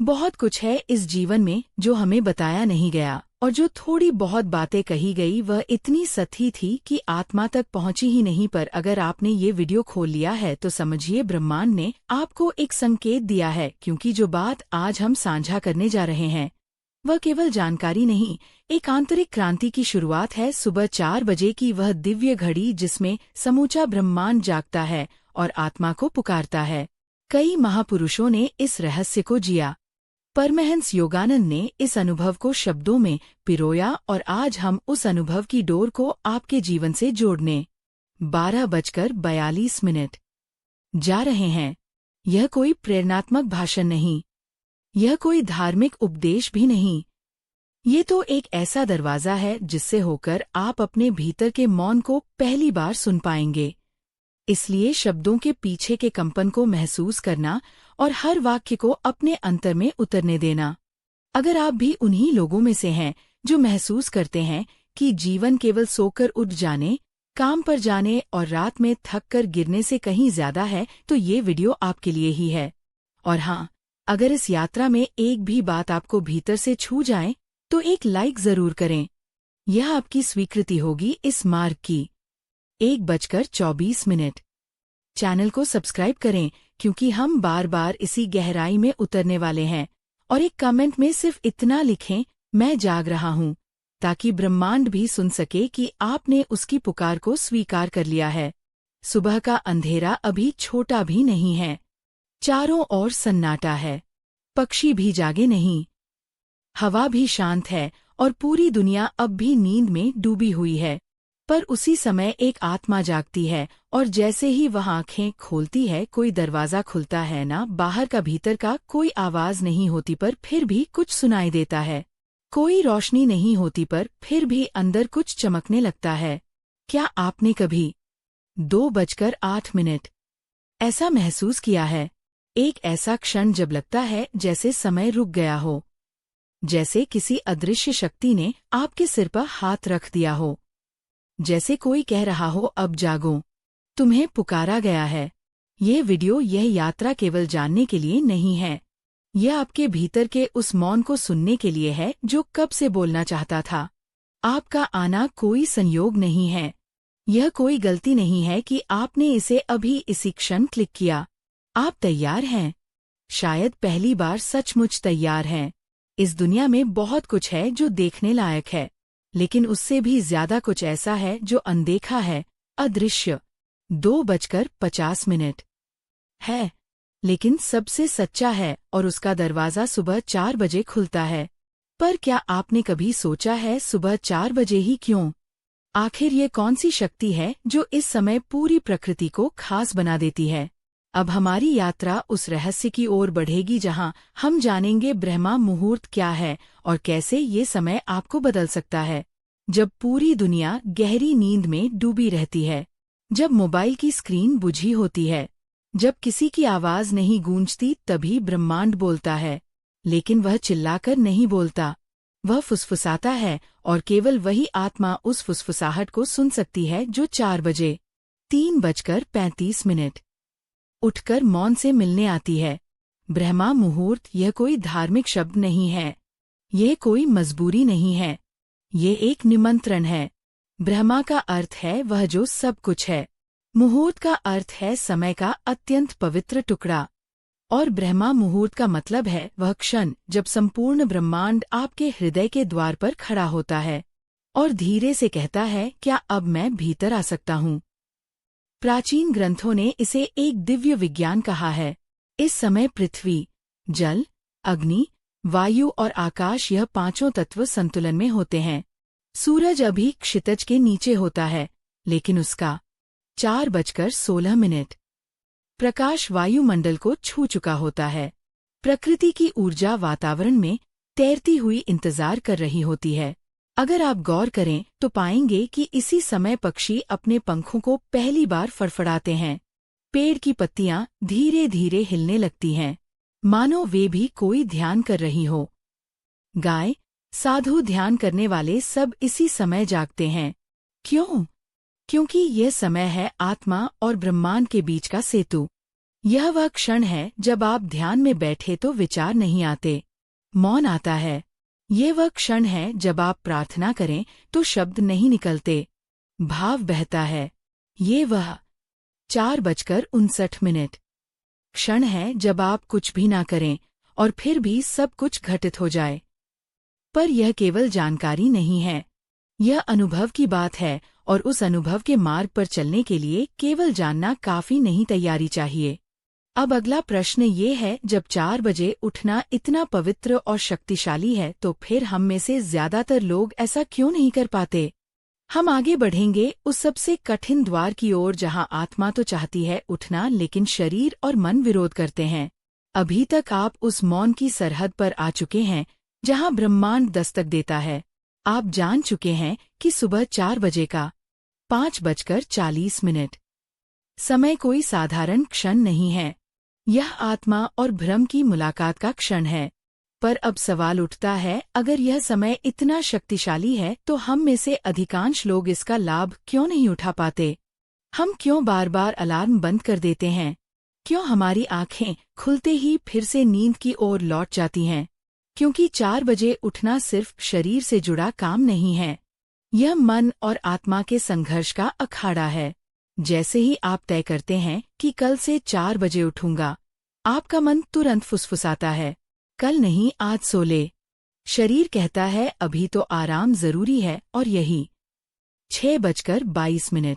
बहुत कुछ है इस जीवन में जो हमें बताया नहीं गया, और जो थोड़ी बहुत बातें कही गई वह इतनी सच्ची थी कि आत्मा तक पहुंची ही नहीं। पर अगर आपने ये वीडियो खोल लिया है तो समझिए ब्रह्मांड ने आपको एक संकेत दिया है, क्योंकि जो बात आज हम साझा करने जा रहे हैं वह केवल जानकारी नहीं, एक आंतरिक क्रांति की शुरुआत है। सुबह 4 बजे की वह दिव्य घड़ी जिसमें समूचा ब्रह्मांड जागता है और आत्मा को पुकारता है। कई महापुरुषों ने इस रहस्य को जिया। परमहंस योगानंद ने इस अनुभव को शब्दों में पिरोया, और आज हम उस अनुभव की डोर को आपके जीवन से जोड़ने 12:42 जा रहे हैं। यह कोई प्रेरणात्मक भाषण नहीं, यह कोई धार्मिक उपदेश भी नहीं। ये तो एक ऐसा दरवाजा है जिससे होकर आप अपने भीतर के मौन को पहली बार सुन पाएंगे। इसलिए शब्दों के पीछे के कंपन को महसूस करना और हर वाक्य को अपने अंतर में उतरने देना। अगर आप भी उन्हीं लोगों में से हैं जो महसूस करते हैं कि जीवन केवल सोकर उठ जाने, काम पर जाने और रात में थक कर गिरने से कहीं ज्यादा है, तो ये वीडियो आपके लिए ही है। और हाँ, अगर इस यात्रा में एक भी बात आपको भीतर से छू जाए तो एक लाइक जरूर करें। यह आपकी स्वीकृति होगी इस मार्ग की। 1:24 चैनल को सब्सक्राइब करें, क्योंकि हम बार बार इसी गहराई में उतरने वाले हैं। और एक कमेंट में सिर्फ इतना लिखें, मैं जाग रहा हूँ, ताकि ब्रह्मांड भी सुन सके कि आपने उसकी पुकार को स्वीकार कर लिया है। सुबह का अंधेरा अभी छोटा भी नहीं है। चारों ओर सन्नाटा है, पक्षी भी जागे नहीं, हवा भी शांत है और पूरी दुनिया अब भी नींद में डूबी हुई है। पर उसी समय एक आत्मा जागती है, और जैसे ही वह आंखें खोलती है कोई दरवाजा खुलता है। ना बाहर का भीतर का कोई आवाज नहीं होती, पर फिर भी कुछ सुनाई देता है। कोई रोशनी नहीं होती, पर फिर भी अंदर कुछ चमकने लगता है। क्या आपने कभी 2:08 ऐसा महसूस किया है? एक ऐसा क्षण जब लगता है जैसे समय रुक गया हो, जैसे किसी अदृश्य शक्ति ने आपके सिर पर हाथ रख दिया हो, जैसे कोई कह रहा हो अब जागो, तुम्हें पुकारा गया है। ये वीडियो, यह यात्रा केवल जानने के लिए नहीं है, यह आपके भीतर के उस मौन को सुनने के लिए है जो कब से बोलना चाहता था। आपका आना कोई संयोग नहीं है, यह कोई गलती नहीं है कि आपने इसे अभी इसी क्षण क्लिक किया। आप तैयार हैं, शायद पहली बार सचमुच तैयार हैं। इस दुनिया में बहुत कुछ है जो देखने लायक है, लेकिन उससे भी ज्यादा कुछ ऐसा है जो अनदेखा है, अदृश्य। 2:50 है, लेकिन सबसे सच्चा है, और उसका दरवाजा सुबह 4 बजे खुलता है। पर क्या आपने कभी सोचा है सुबह 4 बजे ही क्यों? आखिर ये कौन सी शक्ति है जो इस समय पूरी प्रकृति को खास बना देती है? अब हमारी यात्रा उस रहस्य की ओर बढ़ेगी जहां हम जानेंगे ब्रह्मा मुहूर्त क्या है और कैसे ये समय आपको बदल सकता है। जब पूरी दुनिया गहरी नींद में डूबी रहती है, जब मोबाइल की स्क्रीन बुझी होती है, जब किसी की आवाज नहीं गूंजती, तभी ब्रह्मांड बोलता है। लेकिन वह चिल्लाकर नहीं बोलता, वह फुसफुसाता है, और केवल वही आत्मा उस फुसफुसाहट को सुन सकती है जो 4 बजे 3:35 उठकर मौन से मिलने आती है। ब्रह्मा मुहूर्त यह कोई धार्मिक शब्द नहीं है, यह कोई मजबूरी नहीं है, ये एक निमंत्रण है। ब्रह्मा का अर्थ है वह जो सब कुछ है, मुहूर्त का अर्थ है समय का अत्यंत पवित्र टुकड़ा, और ब्रह्मा मुहूर्त का मतलब है वह क्षण जब संपूर्ण ब्रह्मांड आपके हृदय के द्वार पर खड़ा होता है और धीरे से कहता है, क्या अब मैं भीतर आ सकता हूँ? प्राचीन ग्रंथों ने इसे एक दिव्य विज्ञान कहा है। इस समय पृथ्वी, जल, अग्नि, वायु और आकाश, यह पांचों तत्व संतुलन में होते हैं। सूरज अभी क्षितिज के नीचे होता है, लेकिन उसका 4:16 प्रकाश वायुमंडल को छू चुका होता है। प्रकृति की ऊर्जा वातावरण में तैरती हुई इंतजार कर रही होती है। अगर आप गौर करें तो पाएंगे कि इसी समय पक्षी अपने पंखों को पहली बार फड़फड़ाते हैं। पेड़ की पत्तियां धीरे धीरे हिलने लगती हैं, मानो वे भी कोई ध्यान कर रही हो। गाय, साधु, ध्यान करने वाले सब इसी समय जागते हैं। क्यों? क्योंकि यह समय है आत्मा और ब्रह्मांड के बीच का सेतु। यह वह क्षण है जब आप ध्यान में बैठे तो विचार नहीं आते, मौन आता है। ये वह क्षण है जब आप प्रार्थना करें तो शब्द नहीं निकलते, भाव बहता है। ये वह 4:59 क्षण है जब आप कुछ भी ना करें और फिर भी सब कुछ घटित हो जाए। पर यह केवल जानकारी नहीं है, यह अनुभव की बात है, और उस अनुभव के मार्ग पर चलने के लिए केवल जानना काफी नहीं, तैयारी चाहिए। अब अगला प्रश्न ये है, जब 4 बजे उठना इतना पवित्र और शक्तिशाली है तो फिर हम में से ज्यादातर लोग ऐसा क्यों नहीं कर पाते? हम आगे बढ़ेंगे उस सबसे कठिन द्वार की ओर जहां आत्मा तो चाहती है उठना, लेकिन शरीर और मन विरोध करते हैं। अभी तक आप उस मौन की सरहद पर आ चुके हैं जहां ब्रह्मांड दस्तक देता है। आप जान चुके हैं कि सुबह 4 बजे का 5:40 समय कोई साधारण क्षण नहीं है। यह आत्मा और भ्रम की मुलाकात का क्षण है। पर अब सवाल उठता है, अगर यह समय इतना शक्तिशाली है तो हम में से अधिकांश लोग इसका लाभ क्यों नहीं उठा पाते? हम क्यों बार बार अलार्म बंद कर देते हैं? क्यों हमारी आंखें खुलते ही फिर से नींद की ओर लौट जाती हैं? क्योंकि 4 बजे उठना सिर्फ शरीर से जुड़ा काम नहीं है, यह मन और आत्मा के संघर्ष का अखाड़ा है। जैसे ही आप तय करते हैं कि कल से 4 बजे उठूंगा, आपका मन तुरंत फुसफुसाता है, कल नहीं, आज सो ले। शरीर कहता है अभी तो आराम जरूरी है, और यही 6:22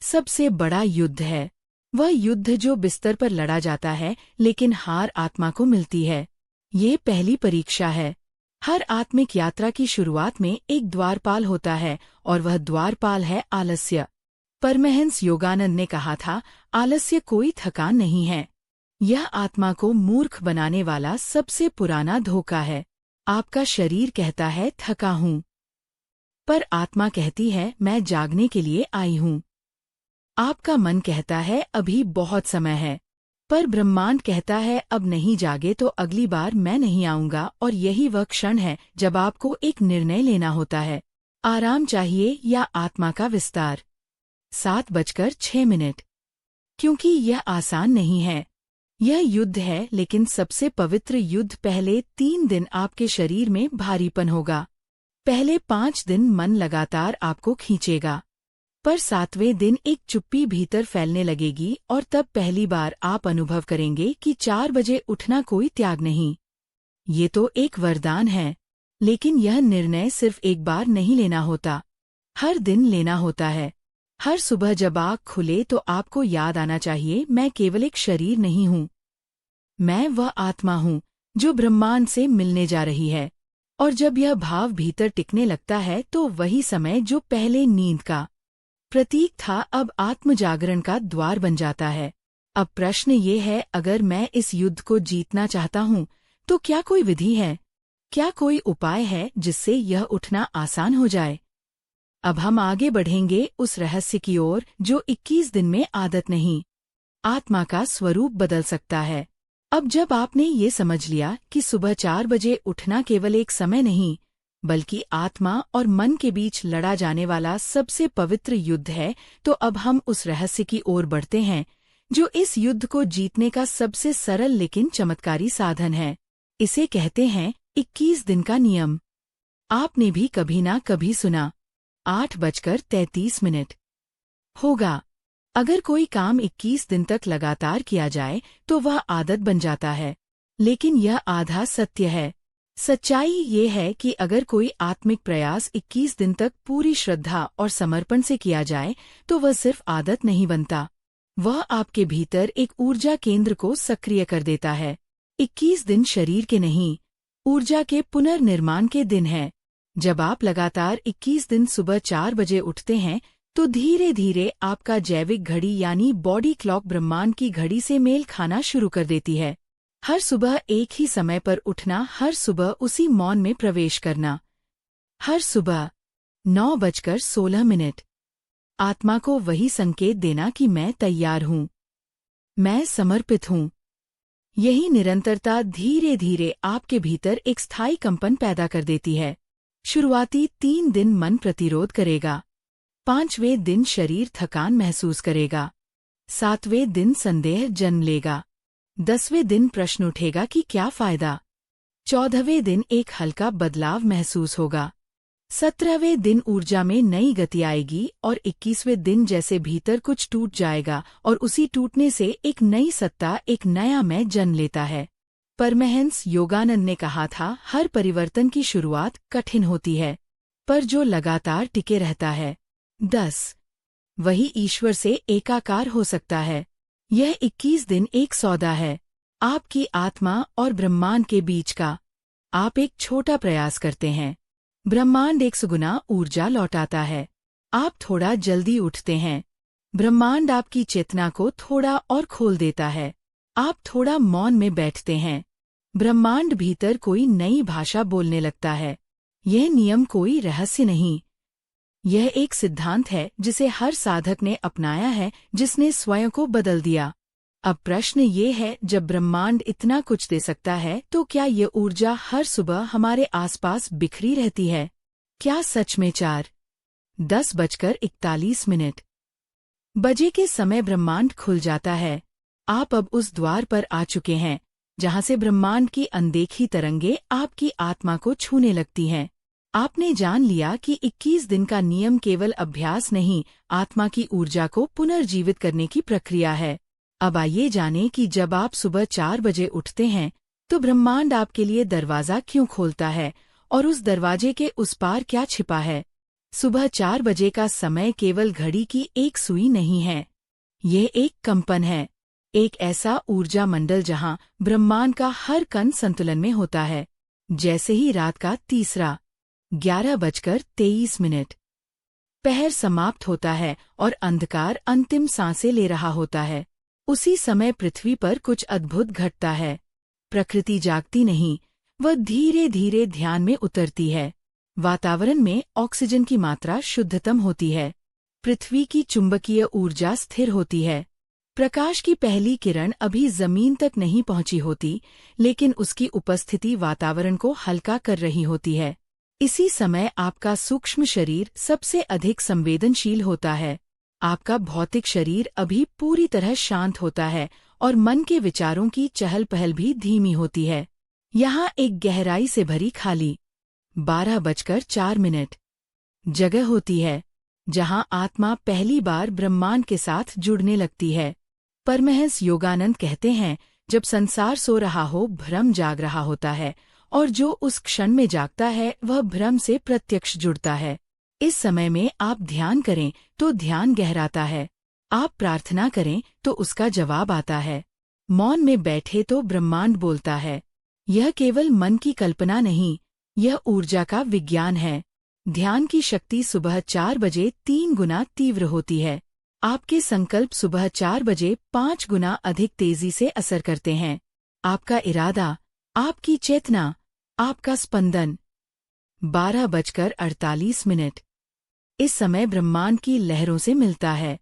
सबसे बड़ा युद्ध है। वह युद्ध जो बिस्तर पर लड़ा जाता है, लेकिन हार आत्मा को मिलती है। ये पहली परीक्षा है। हर आत्मिक यात्रा की शुरुआत में एक द्वारपाल होता है, और वह द्वारपाल है आलस्य। परमहंस योगानंद ने कहा था, आलस्य कोई थकान नहीं है, यह आत्मा को मूर्ख बनाने वाला सबसे पुराना धोखा है। आपका शरीर कहता है थका हूं, पर आत्मा कहती है मैं जागने के लिए आई हूं। आपका मन कहता है अभी बहुत समय है, पर ब्रह्मांड कहता है अब नहीं जागे तो अगली बार मैं नहीं आऊंगा। और यही वह क्षण है जब आपको एक निर्णय लेना होता है, आराम चाहिए या आत्मा का विस्तार। 7:06 क्योंकि यह आसान नहीं है। यह युद्ध है, लेकिन सबसे पवित्र युद्ध। पहले 3 दिन आपके शरीर में भारीपन होगा। पहले 5 दिन मन लगातार आपको खींचेगा, पर 7वें दिन एक चुप्पी भीतर फैलने लगेगी, और तब पहली बार आप अनुभव करेंगे कि 4 बजे उठना कोई त्याग नहीं, ये तो एक वरदान है। लेकिन यह निर्णय सिर्फ एक बार नहीं लेना होता, हर दिन लेना होता है। हर सुबह जब आँख खुले तो आपको याद आना चाहिए, मैं केवल एक शरीर नहीं हूँ, मैं वह आत्मा हूँ जो ब्रह्मांड से मिलने जा रही है। और जब यह भाव भीतर टिकने लगता है तो वही समय जो पहले नींद का प्रतीक था, अब आत्मजागरण का द्वार बन जाता है। अब प्रश्न ये है, अगर मैं इस युद्ध को जीतना चाहता हूँ तो क्या कोई विधि है? क्या कोई उपाय है जिससे यह उठना आसान हो जाए? अब हम आगे बढ़ेंगे उस रहस्य की ओर जो 21 दिन में आदत नहीं, आत्मा का स्वरूप बदल सकता है। अब जब आपने ये समझ लिया कि सुबह 4 बजे उठना केवल एक समय नहीं, बल्कि आत्मा और मन के बीच लड़ा जाने वाला सबसे पवित्र युद्ध है, तो अब हम उस रहस्य की ओर बढ़ते हैं जो इस युद्ध को जीतने का सबसे सरल लेकिन चमत्कारी साधन है। इसे कहते हैं 21 दिन का नियम। आपने भी कभी ना कभी सुना, 8:33 होगा। अगर कोई काम 21 दिन तक लगातार किया जाए तो वह आदत बन जाता है, लेकिन यह आधा सत्य है। सच्चाई ये है कि अगर कोई आत्मिक प्रयास 21 दिन तक पूरी श्रद्धा और समर्पण से किया जाए तो वह सिर्फ आदत नहीं बनता, वह आपके भीतर एक ऊर्जा केंद्र को सक्रिय कर देता है। 21 दिन शरीर के नहीं, ऊर्जा के पुनर्निर्माण के दिन है। जब आप लगातार 21 दिन सुबह 4 बजे उठते हैं तो धीरे धीरे आपका जैविक घड़ी यानी बॉडी क्लॉक ब्रह्मांड की घड़ी से मेल खाना शुरू कर देती है। हर सुबह एक ही समय पर उठना, हर सुबह उसी मौन में प्रवेश करना, हर सुबह 9:16 आत्मा को वही संकेत देना कि मैं तैयार हूँ, मैं समर्पित हूँ। यही निरंतरता धीरे धीरे आपके भीतर एक स्थायी कंपन पैदा कर देती है। शुरुआती 3 दिन मन प्रतिरोध करेगा, 5वें दिन शरीर थकान महसूस करेगा, 7वें दिन संदेह जन्म लेगा। 10वें दिन प्रश्न उठेगा कि क्या फायदा। 14वें दिन एक हल्का बदलाव महसूस होगा। 17वें दिन ऊर्जा में नई गति आएगी और 21वें दिन जैसे भीतर कुछ टूट जाएगा और उसी टूटने से एक नई सत्ता, एक नया मैं जन्म लेता है। परमहंस योगानंद ने कहा था, हर परिवर्तन की शुरुआत कठिन होती है, पर जो लगातार टिके रहता है 10 वही ईश्वर से एकाकार हो सकता है। यह 21 दिन एक सौदा है, आपकी आत्मा और ब्रह्मांड के बीच का। आप एक छोटा प्रयास करते हैं, ब्रह्मांड 100 गुना ऊर्जा लौटाता है। आप थोड़ा जल्दी उठते हैं, ब्रह्मांड आपकी चेतना को थोड़ा और खोल देता है। आप थोड़ा मौन में बैठते हैं, ब्रह्मांड भीतर कोई नई भाषा बोलने लगता है। यह नियम कोई रहस्य नहीं, यह एक सिद्धांत है जिसे हर साधक ने अपनाया है, जिसने स्वयं को बदल दिया। अब प्रश्न ये है, जब ब्रह्मांड इतना कुछ दे सकता है तो क्या ये ऊर्जा हर सुबह हमारे आसपास बिखरी रहती है? क्या सच में 4:10:41 बजे के समय ब्रह्मांड खुल जाता है? आप अब उस द्वार पर आ चुके हैं जहां से ब्रह्मांड की अनदेखी तरंगे आपकी आत्मा को छूने लगती हैं। आपने जान लिया कि 21 दिन का नियम केवल अभ्यास नहीं, आत्मा की ऊर्जा को पुनर्जीवित करने की प्रक्रिया है। अब आइए जानें कि जब आप सुबह 4 बजे उठते हैं तो ब्रह्मांड आपके लिए दरवाज़ा क्यों खोलता है और उस दरवाजे के उस पार क्या छिपा है। सुबह 4 बजे का समय केवल घड़ी की एक सुई नहीं है, यह एक कंपन है, एक ऐसा ऊर्जा मंडल जहां ब्रह्मांड का हर कण संतुलन में होता है। जैसे ही रात का 11:23 पहर समाप्त होता है और अंधकार अंतिम सांसें ले रहा होता है, उसी समय पृथ्वी पर कुछ अद्भुत घटता है। प्रकृति जागती नहीं, वह धीरे धीरे ध्यान में उतरती है। वातावरण में ऑक्सीजन की मात्रा शुद्धतम होती है, पृथ्वी की चुंबकीय ऊर्जा स्थिर होती है। प्रकाश की पहली किरण अभी जमीन तक नहीं पहुंची होती, लेकिन उसकी उपस्थिति वातावरण को हल्का कर रही होती है। इसी समय आपका सूक्ष्म शरीर सबसे अधिक संवेदनशील होता है। आपका भौतिक शरीर अभी पूरी तरह शांत होता है और मन के विचारों की चहल पहल भी धीमी होती है। यहाँ एक गहराई से भरी खाली 12:04 जगह होती है, जहाँ आत्मा पहली बार ब्रह्मांड के साथ जुड़ने लगती है। परमहंस योगानंद कहते हैं, जब संसार सो रहा हो, भ्रम जाग रहा होता है, और जो उस क्षण में जागता है वह भ्रम से प्रत्यक्ष जुड़ता है। इस समय में आप ध्यान करें तो ध्यान गहराता है, आप प्रार्थना करें तो उसका जवाब आता है, मौन में बैठे तो ब्रह्मांड बोलता है। यह केवल मन की कल्पना नहीं, यह ऊर्जा का विज्ञान है। ध्यान की शक्ति सुबह 4 बजे 3 गुना तीव्र होती है। आपके संकल्प सुबह 4 बजे 5 गुना अधिक तेजी से असर करते हैं। आपका इरादा, आपकी चेतना, आपका स्पंदन। 12:48 इस समय ब्रह्मांड की लहरों से मिलता है,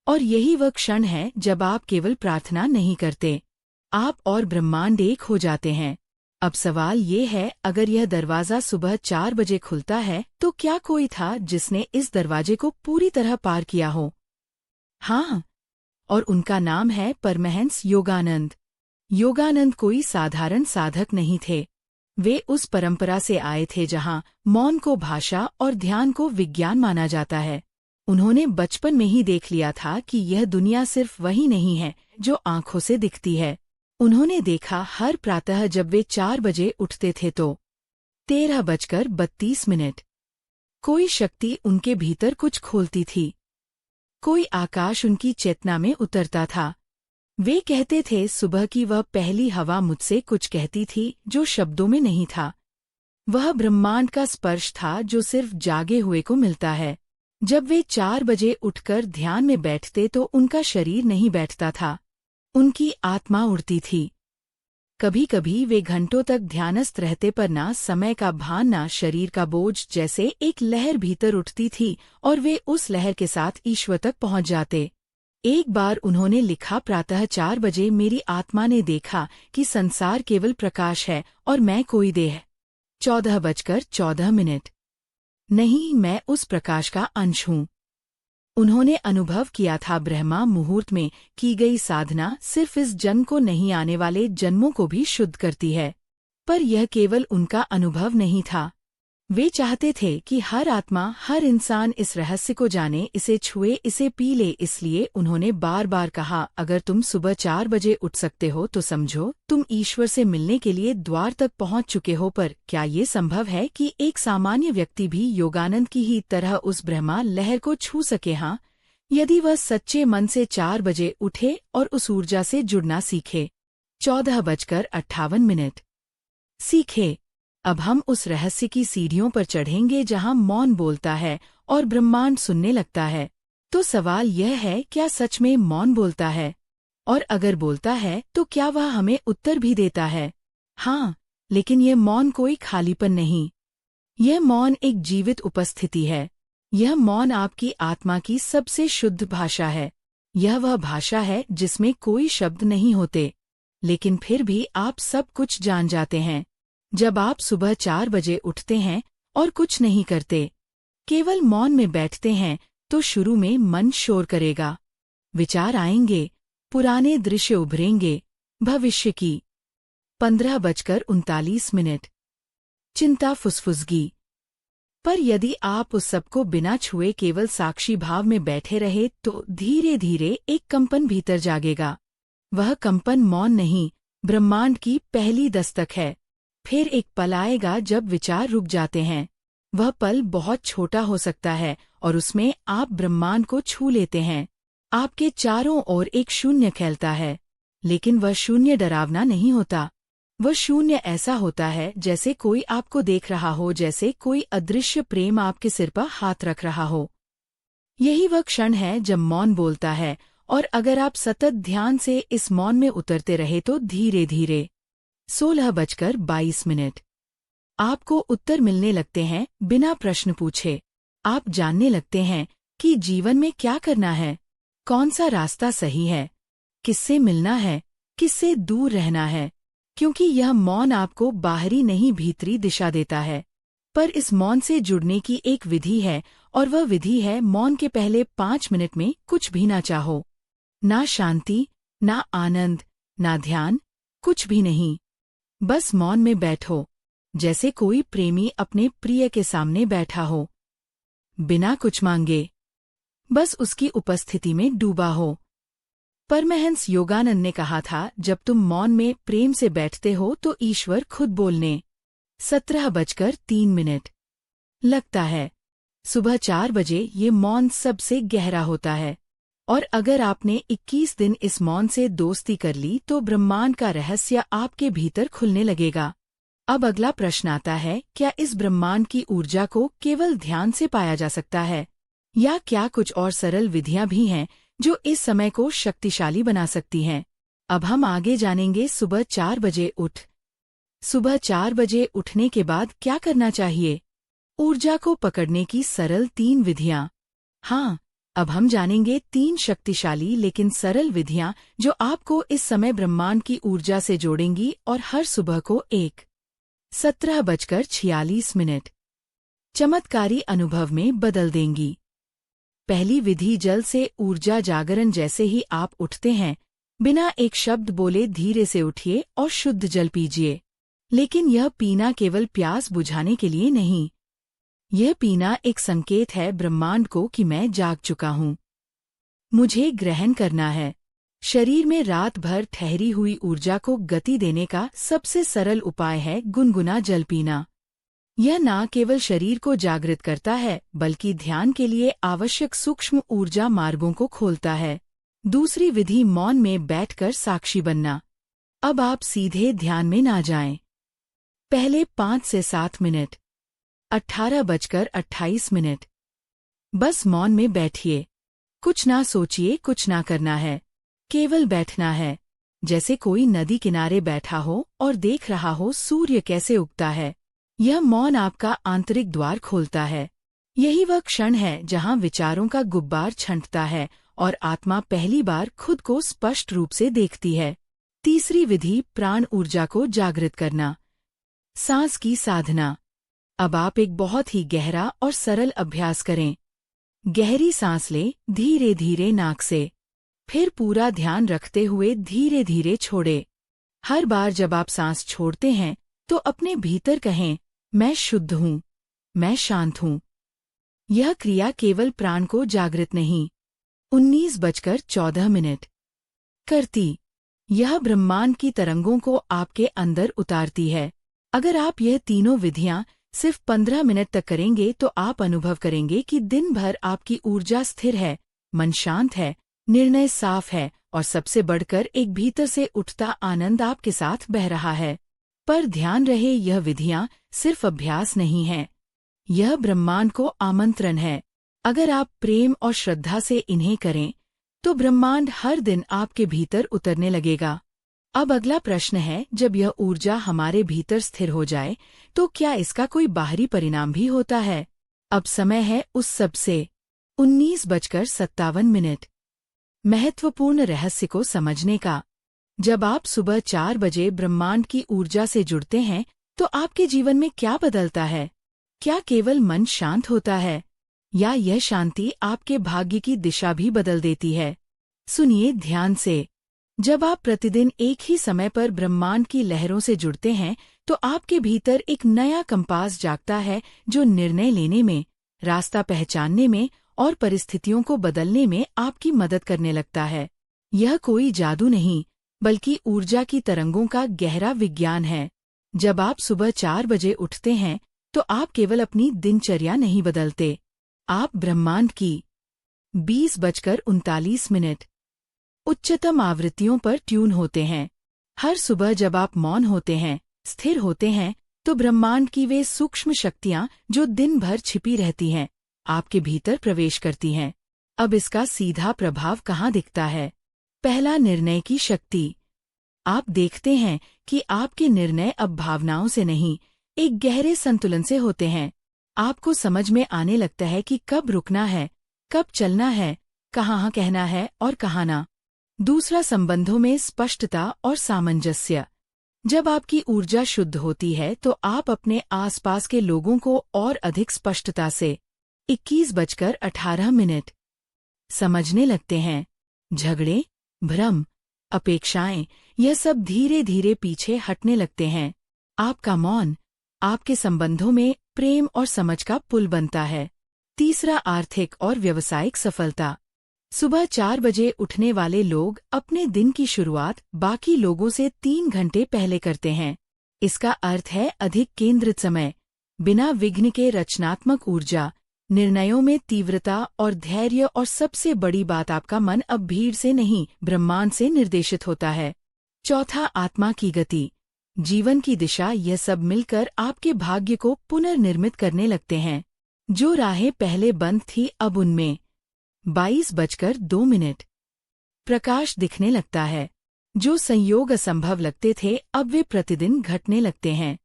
और यही वह क्षण है जब आप केवल प्रार्थना नहीं करते, आप और ब्रह्मांड एक हो जाते हैं। अब सवाल ये है, अगर यह दरवाज़ा सुबह 4 बजे खुलता है तो क्या कोई था जिसने इस दरवाजे को पूरी तरह पार किया हो? हाँ, और उनका नाम है परमहंस योगानंद। योगानंद कोई साधारण साधक नहीं थे, वे उस परंपरा से आए थे जहां मौन को भाषा और ध्यान को विज्ञान माना जाता है। उन्होंने बचपन में ही देख लिया था कि यह दुनिया सिर्फ वही नहीं है जो आंखों से दिखती है। उन्होंने देखा, हर प्रातः जब वे 4 बजे उठते थे तो 13:32 कोई शक्ति उनके भीतर कुछ खोलती थी, कोई आकाश उनकी चेतना में उतरता था। वे कहते थे, सुबह की वह पहली हवा मुझसे कुछ कहती थी जो शब्दों में नहीं था। वह ब्रह्मांड का स्पर्श था जो सिर्फ जागे हुए को मिलता है। जब वे 4 बजे उठकर ध्यान में बैठते तो उनका शरीर नहीं बैठता था, उनकी आत्मा उड़ती थी। कभी कभी वे घंटों तक ध्यानस्थ रहते, पर ना समय का भान ना शरीर का बोझ। जैसे एक लहर भीतर उठती थी और वे उस लहर के साथ ईश्वर तक पहुंच जाते। एक बार उन्होंने लिखा, प्रातः 4 बजे मेरी आत्मा ने देखा कि संसार केवल प्रकाश है और मैं कोई देह। 14:14 नहीं, मैं उस प्रकाश का अंश हूँ। उन्होंने अनुभव किया था ब्रह्मा मुहूर्त में की गई साधना सिर्फ इस जन्म को नहीं आने वाले जन्मों को भी शुद्ध करती है। पर यह केवल उनका अनुभव नहीं था। वे चाहते थे कि हर आत्मा, हर इंसान इस रहस्य को जाने, इसे छुए, इसे पी ले। इसलिए उन्होंने बार बार कहा, अगर तुम सुबह 4 बजे उठ सकते हो तो समझो तुम ईश्वर से मिलने के लिए द्वार तक पहुंच चुके हो। पर क्या ये संभव है कि एक सामान्य व्यक्ति भी योगानंद की ही तरह उस ब्रह्मा लहर को छू सके? हाँ, यदि वह सच्चे मन से 4 बजे उठे और उस ऊर्जा से जुड़ना सीखे। 14:58 सीखे। अब हम उस रहस्य की सीढ़ियों पर चढ़ेंगे जहां मौन बोलता है और ब्रह्मांड सुनने लगता है। तो सवाल यह है, क्या सच में मौन बोलता है? और अगर बोलता है तो क्या वह हमें उत्तर भी देता है? हाँ, लेकिन यह मौन कोई खालीपन नहीं। यह मौन एक जीवित उपस्थिति है। यह मौन आपकी आत्मा की सबसे शुद्ध भाषा है। यह वह भाषा है जिसमें कोई शब्द नहीं होते, लेकिन फिर भी आप सब कुछ जान जाते हैं। जब आप सुबह 4 बजे उठते हैं और कुछ नहीं करते, केवल मौन में बैठते हैं, तो शुरू में मन शोर करेगा। विचार आएंगे, पुराने दृश्य उभरेंगे, भविष्य की। 15:39 चिंता फुसफुसगी। पर यदि आप उस सबको बिना छुए केवल साक्षी भाव में बैठे रहे तो धीरे धीरे एक कंपन भीतर जागेगा। वह कंपन मौन नहीं, ब्रह्मांड की पहली दस्तक है। फिर एक पल आएगा जब विचार रुक जाते हैं। वह पल बहुत छोटा हो सकता है और उसमें आप ब्रह्मांड को छू लेते हैं। आपके चारों ओर एक शून्य फैलता है, लेकिन वह शून्य डरावना नहीं होता। वह शून्य ऐसा होता है जैसे कोई आपको देख रहा हो, जैसे कोई अदृश्य प्रेम आपके सिर पर हाथ रख रहा हो। यही वह क्षण है जब मौन बोलता है, और अगर आप सतत ध्यान से इस मौन में उतरते रहे तो धीरे धीरे 16:22 आपको उत्तर मिलने लगते हैं बिना प्रश्न पूछे। आप जानने लगते हैं कि जीवन में क्या करना है, कौन सा रास्ता सही है, किससे मिलना है, किससे दूर रहना है। क्योंकि यह मौन आपको बाहरी नहीं भीतरी दिशा देता है। पर इस मौन से जुड़ने की एक विधि है, और वह विधि है मौन के पहले 5 मिनट में कुछ भी ना चाहो। ना शांति, ना आनंद, ना ध्यान, कुछ भी नहीं। बस मौन में बैठो, जैसे कोई प्रेमी अपने प्रिय के सामने बैठा हो, बिना कुछ मांगे, बस उसकी उपस्थिति में डूबा हो। परमहंस योगानंद ने कहा था, जब तुम मौन में प्रेम से बैठते हो तो ईश्वर खुद बोलने। 17:03 लगता है। सुबह 4 बजे ये मौन सबसे गहरा होता है, और अगर आपने 21 दिन इस मौन से दोस्ती कर ली तो ब्रह्मांड का रहस्य आपके भीतर खुलने लगेगा। अब अगला प्रश्न आता है, क्या इस ब्रह्मांड की ऊर्जा को केवल ध्यान से पाया जा सकता है, या क्या कुछ और सरल विधियां भी हैं जो इस समय को शक्तिशाली बना सकती हैं? अब हम आगे जानेंगे। सुबह 4 बजे सुबह 4 बजे उठने के बाद क्या करना चाहिए? ऊर्जा को पकड़ने की सरल 3 विधियां। हाँ, अब हम जानेंगे 3 शक्तिशाली लेकिन सरल विधियां जो आपको इस समय ब्रह्मांड की ऊर्जा से जोड़ेंगी और हर सुबह को 17:46 चमत्कारी अनुभव में बदल देंगी। पहली विधि, जल से ऊर्जा जागरण। जैसे ही आप उठते हैं, बिना एक शब्द बोले धीरे से उठिए और शुद्ध जल पीजिए। लेकिन यह पीना केवल प्यास बुझाने के लिए नहीं। यह पीना एक संकेत है ब्रह्मांड को कि मैं जाग चुका हूँ, मुझे ग्रहण करना है। शरीर में रात भर ठहरी हुई ऊर्जा को गति देने का सबसे सरल उपाय है गुनगुना जल पीना। यह न केवल शरीर को जागृत करता है, बल्कि ध्यान के लिए आवश्यक सूक्ष्म ऊर्जा मार्गों को खोलता है। दूसरी विधि, मौन में बैठकर साक्षी बनना। अब आप सीधे ध्यान में ना जाएं। पहले 5 से 7 मिनट 18:28 बस मौन में बैठिए। कुछ ना सोचिए, कुछ ना करना है, केवल बैठना है। जैसे कोई नदी किनारे बैठा हो और देख रहा हो सूर्य कैसे उगता है। यह मौन आपका आंतरिक द्वार खोलता है। यही वह क्षण है जहां विचारों का गुब्बार छंटता है और आत्मा पहली बार खुद को स्पष्ट रूप से देखती है। तीसरी विधि, प्राण ऊर्जा को जागृत करना। सांस की साधना। अब आप एक बहुत ही गहरा और सरल अभ्यास करें। गहरी सांस ले, धीरे धीरे नाक से। फिर पूरा ध्यान रखते हुए धीरे धीरे छोड़े। हर बार जब आप सांस छोड़ते हैं तो अपने भीतर कहें, मैं शुद्ध हूँ, मैं शांत हूँ। यह क्रिया केवल प्राण को जागृत नहीं 19:14 करती, यह ब्रह्मांड की तरंगों को आपके अंदर उतारती है। अगर आप यह तीनों विधियां सिर्फ 15 मिनट तक करेंगे तो आप अनुभव करेंगे कि दिन भर आपकी ऊर्जा स्थिर है, मन शांत है, निर्णय साफ है और सबसे बढ़कर एक भीतर से उठता आनंद आपके साथ बह रहा है। पर ध्यान रहे, यह विधियां सिर्फ अभ्यास नहीं है, यह ब्रह्मांड को आमंत्रण है। अगर आप प्रेम और श्रद्धा से इन्हें करें तो ब्रह्मांड हर दिन आपके भीतर उतरने लगेगा। अब अगला प्रश्न है, जब यह ऊर्जा हमारे भीतर स्थिर हो जाए तो क्या इसका कोई बाहरी परिणाम भी होता है? अब समय है उस सब से 19:57 महत्वपूर्ण रहस्य को समझने का। जब आप सुबह 4 बजे ब्रह्मांड की ऊर्जा से जुड़ते हैं तो आपके जीवन में क्या बदलता है? क्या केवल मन शांत होता है या यह शांति आपके भाग्य की दिशा भी बदल देती है? सुनिए ध्यान से। जब आप प्रतिदिन एक ही समय पर ब्रह्मांड की लहरों से जुड़ते हैं तो आपके भीतर एक नया कंपास जागता है जो निर्णय लेने में, रास्ता पहचानने में और परिस्थितियों को बदलने में आपकी मदद करने लगता है। यह कोई जादू नहीं बल्कि ऊर्जा की तरंगों का गहरा विज्ञान है। जब आप सुबह 4 बजे उठते हैं तो आप केवल अपनी दिनचर्या नहीं बदलते, आप ब्रह्मांड की 20:39 उच्चतम आवृत्तियों पर ट्यून होते हैं। हर सुबह जब आप मौन होते हैं, स्थिर होते हैं, तो ब्रह्मांड की वे सूक्ष्म शक्तियां जो दिन भर छिपी रहती हैं, आपके भीतर प्रवेश करती हैं। अब इसका सीधा प्रभाव कहाँ दिखता है? पहला, निर्णय की शक्ति। आप देखते हैं कि आपके निर्णय अब भावनाओं से नहीं, एक गहरे संतुलन से होते हैं। आपको समझ में आने लगता है कि कब रुकना है, कब चलना है, कहाँ कहना है और कहाँ ना। दूसरा, संबंधों में स्पष्टता और सामंजस्य। जब आपकी ऊर्जा शुद्ध होती है तो आप अपने आसपास के लोगों को और अधिक स्पष्टता से 21:18 समझने लगते हैं। झगड़े, भ्रम, अपेक्षाएं, यह सब धीरे धीरे पीछे हटने लगते हैं। आपका मौन आपके संबंधों में प्रेम और समझ का पुल बनता है। तीसरा, आर्थिक और व्यावसायिक सफलता। सुबह 4 बजे उठने वाले लोग अपने दिन की शुरुआत बाकी लोगों से 3 घंटे पहले करते हैं। इसका अर्थ है अधिक केंद्रित समय, बिना विघ्न के रचनात्मक ऊर्जा, निर्णयों में तीव्रता और धैर्य, और सबसे बड़ी बात, आपका मन अब भीड़ से नहीं, ब्रह्मांड से निर्देशित होता है। चौथा, आत्मा की गति, जीवन की दिशा। यह सब मिलकर आपके भाग्य को पुनर्निर्मित करने लगते हैं। जो राहें पहले बंद थी अब उनमें 22:02 प्रकाश दिखने लगता है। जो संयोग असंभव लगते थे अब वे प्रतिदिन घटने लगते हैं।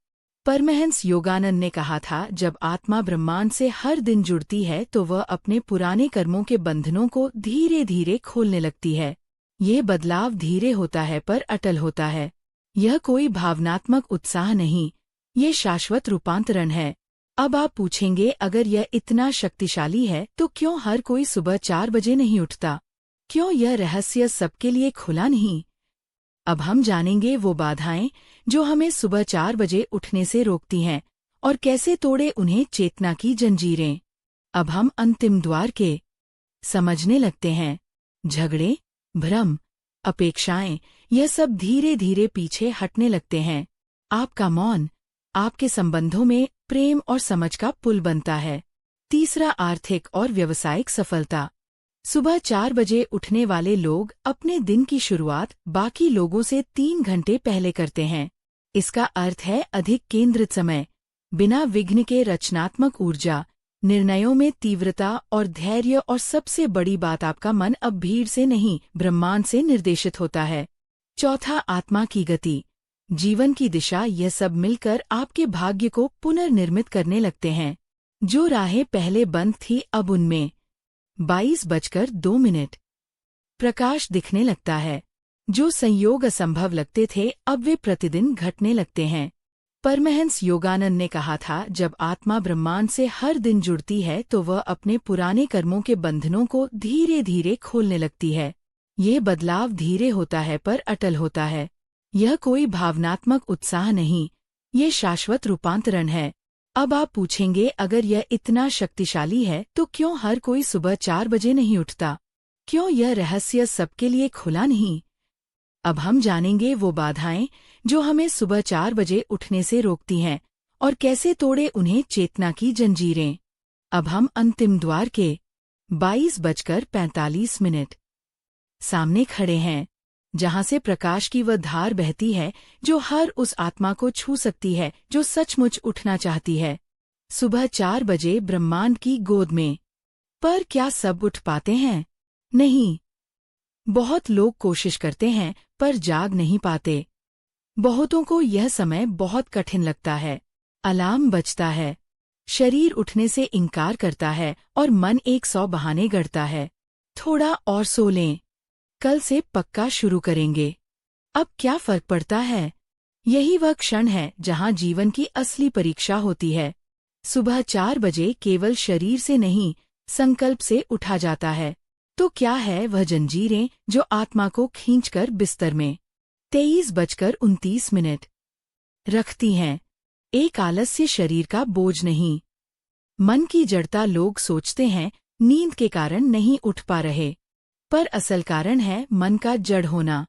परमहंस योगानंद ने कहा था, जब आत्मा ब्रह्मांड से हर दिन जुड़ती है तो वह अपने पुराने कर्मों के बंधनों को धीरे धीरे खोलने लगती है। ये बदलाव धीरे होता है पर अटल होता है। यह कोई भावनात्मक उत्साह नहीं, ये शाश्वत रूपांतरण है। अब आप पूछेंगे, अगर यह इतना शक्तिशाली है तो क्यों हर कोई सुबह 4 बजे नहीं उठता? क्यों यह रहस्य सबके लिए खुला नहीं? अब हम जानेंगे वो बाधाएं जो हमें सुबह 4 बजे उठने से रोकती हैं और कैसे तोड़े उन्हें चेतना की जंजीरें। अब हम अंतिम द्वार के समझने लगते हैं। झगड़े, भ्रम, अपेक्षाएं, यह सब धीरे धीरे पीछे हटने लगते हैं। आपका मौन आपके संबंधों में प्रेम और समझ का पुल बनता है। तीसरा, आर्थिक और व्यावसायिक सफलता। सुबह 4 बजे उठने वाले लोग अपने दिन की शुरुआत बाकी लोगों से 3 घंटे पहले करते हैं। इसका अर्थ है अधिक केंद्रित समय, बिना विघ्न के रचनात्मक ऊर्जा, निर्णयों में तीव्रता और धैर्य, और सबसे बड़ी बात, आपका मन अब भीड़ से नहीं, ब्रह्मांड से निर्देशित होता है। चौथा, आत्मा की गति, जीवन की दिशा। यह सब मिलकर आपके भाग्य को पुनर्निर्मित करने लगते हैं। जो राहें पहले बंद थी अब उनमें 22:02 प्रकाश दिखने लगता है। जो संयोग असंभव लगते थे अब वे प्रतिदिन घटने लगते हैं। परमहंस योगानंद ने कहा था, जब आत्मा ब्रह्मांड से हर दिन जुड़ती है तो वह अपने पुराने कर्मों के बंधनों को धीरे धीरे खोलने लगती है। ये बदलाव धीरे होता है पर अटल होता है। यह कोई भावनात्मक उत्साह नहीं, ये शाश्वत रूपांतरण है। अब आप पूछेंगे, अगर यह इतना शक्तिशाली है तो क्यों हर कोई सुबह 4 बजे नहीं उठता? क्यों यह रहस्य सबके लिए खुला नहीं? अब हम जानेंगे वो बाधाएं जो हमें सुबह 4 बजे उठने से रोकती हैं और कैसे तोड़े उन्हें चेतना की जंजीरें। अब हम अंतिम द्वार के 22:45 सामने खड़े हैं, जहां से प्रकाश की वह धार बहती है जो हर उस आत्मा को छू सकती है जो सचमुच उठना चाहती है। सुबह 4 बजे ब्रह्मांड की गोद में। पर क्या सब उठ पाते हैं? नहीं। बहुत लोग कोशिश करते हैं पर जाग नहीं पाते। बहुतों को यह समय बहुत कठिन लगता है। अलार्म बजता है, शरीर उठने से इनकार करता है और मन 100 बहाने गढ़ता है। थोड़ा और सो लें, कल से पक्का शुरू करेंगे। अब क्या फर्क पड़ता है? यही वह क्षण है जहां जीवन की असली परीक्षा होती है। सुबह 4 बजे केवल शरीर से नहीं, संकल्प से उठा जाता है। तो क्या है वह जंजीरें जो आत्मा को खींचकर बिस्तर में 23:29 रखती हैं? एक आलस्य शरीर का बोझ नहीं, मन की जड़ता। लोग सोचते हैं नींद के कारण नहीं उठ पा रहे, पर असल कारण है मन का जड़ होना।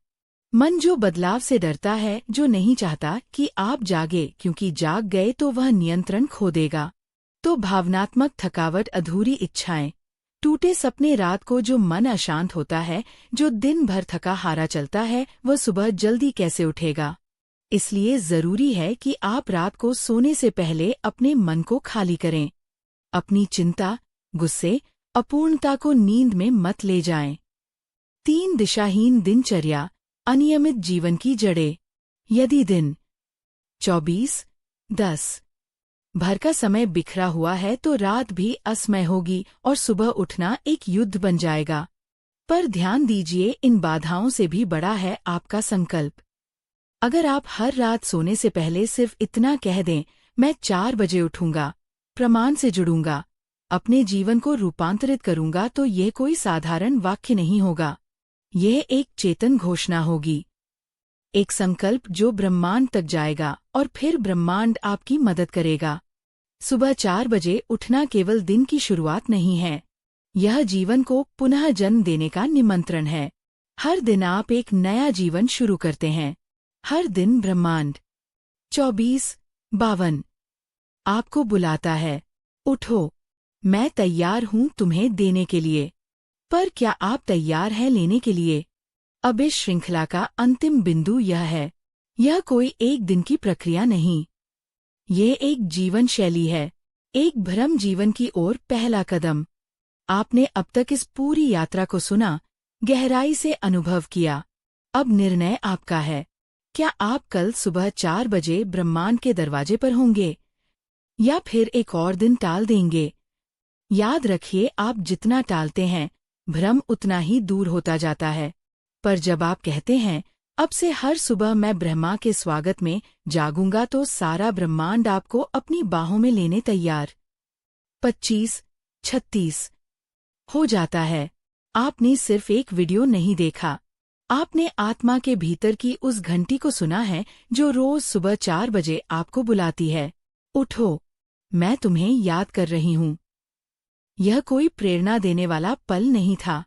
मन जो बदलाव से डरता है, जो नहीं चाहता कि आप जागे, क्योंकि जाग गए तो वह नियंत्रण खो देगा। तो भावनात्मक थकावट, अधूरी इच्छाएं, टूटे सपने, रात को जो मन अशांत होता है, जो दिन भर थका हारा चलता है, वह सुबह जल्दी कैसे उठेगा? इसलिए जरूरी है कि आप रात को सोने से पहले अपने मन को खाली करें। अपनी चिंता, गुस्से, अपूर्णता को नींद में मत ले जाएं। 3 दिशाहीन दिनचर्या, अनियमित जीवन की जड़ें। यदि दिन 24:10 भर का समय बिखरा हुआ है तो रात भी असमय होगी और सुबह उठना एक युद्ध बन जाएगा। पर ध्यान दीजिए, इन बाधाओं से भी बड़ा है आपका संकल्प। अगर आप हर रात सोने से पहले सिर्फ इतना कह दें, मैं 4 बजे उठूंगा, प्रमाण से जुड़ूंगा, अपने जीवन को रूपांतरित करूंगा, तो यह कोई साधारण वाक्य नहीं होगा। यह एक चेतन घोषणा होगी, एक संकल्प जो ब्रह्मांड तक जाएगा और फिर ब्रह्मांड आपकी मदद करेगा। सुबह 4 बजे उठना केवल दिन की शुरुआत नहीं है, यह जीवन को पुनः जन्म देने का निमंत्रण है। हर दिन आप एक नया जीवन शुरू करते हैं। हर दिन ब्रह्मांड 24:52 आपको बुलाता है, उठो, मैं तैयार हूं तुम्हें देने के लिए। पर क्या आप तैयार हैं लेने के लिए? अब इस श्रृंखला का अंतिम बिंदु यह है, यह कोई एक दिन की प्रक्रिया नहीं, यह एक जीवन शैली है, एक भ्रम जीवन की ओर पहला कदम। आपने अब तक इस पूरी यात्रा को सुना, गहराई से अनुभव किया। अब निर्णय आपका है। क्या आप कल सुबह 4 बजे ब्रह्मांड के दरवाजे पर होंगे, या फिर एक और दिन टाल देंगे? याद रखिए, आप जितना टालते हैं, भ्रम उतना ही दूर होता जाता है। पर जब आप कहते हैं, अब से हर सुबह मैं ब्रह्मा के स्वागत में जागूंगा, तो सारा ब्रह्मांड आपको अपनी बाहों में लेने तैयार 25:36 हो जाता है। आपने सिर्फ एक वीडियो नहीं देखा, आपने आत्मा के भीतर की उस घंटी को सुना है जो रोज सुबह 4 बजे आपको बुलाती है, उठो, मैं तुम्हें याद कर रही हूं। यह कोई प्रेरणा देने वाला पल नहीं था,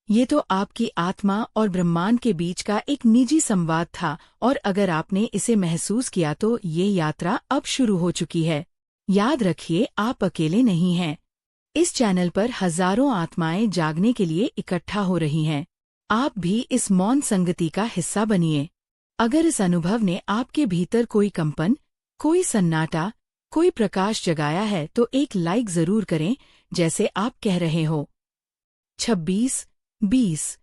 ये तो आपकी आत्मा और ब्रह्मांड के बीच का एक निजी संवाद था। और अगर आपने इसे महसूस किया तो ये यात्रा अब शुरू हो चुकी है। याद रखिए, आप अकेले नहीं हैं। इस चैनल पर हजारों आत्माएं जागने के लिए इकट्ठा हो रही हैं। आप भी इस मौन संगति का हिस्सा बनिए। अगर इस अनुभव ने आपके भीतर कोई कंपन, कोई सन्नाटा, कोई प्रकाश जगाया है तो एक लाइक जरूर करें, जैसे आप कह रहे हो 26:20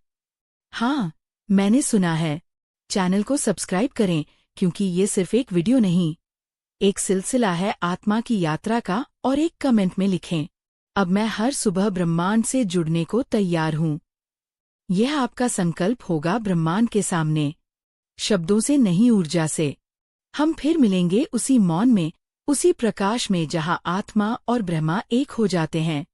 हाँ, मैंने सुना है। चैनल को सब्सक्राइब करें, क्योंकि ये सिर्फ एक वीडियो नहीं, एक सिलसिला है आत्मा की यात्रा का। और एक कमेंट में लिखें, अब मैं हर सुबह ब्रह्मांड से जुड़ने को तैयार हूं। यह आपका संकल्प होगा ब्रह्मांड के सामने, शब्दों से नहीं, ऊर्जा से। हम फिर मिलेंगे उसी मौन में, उसी प्रकाश में जहाँ आत्मा और ब्रह्मा एक हो जाते हैं।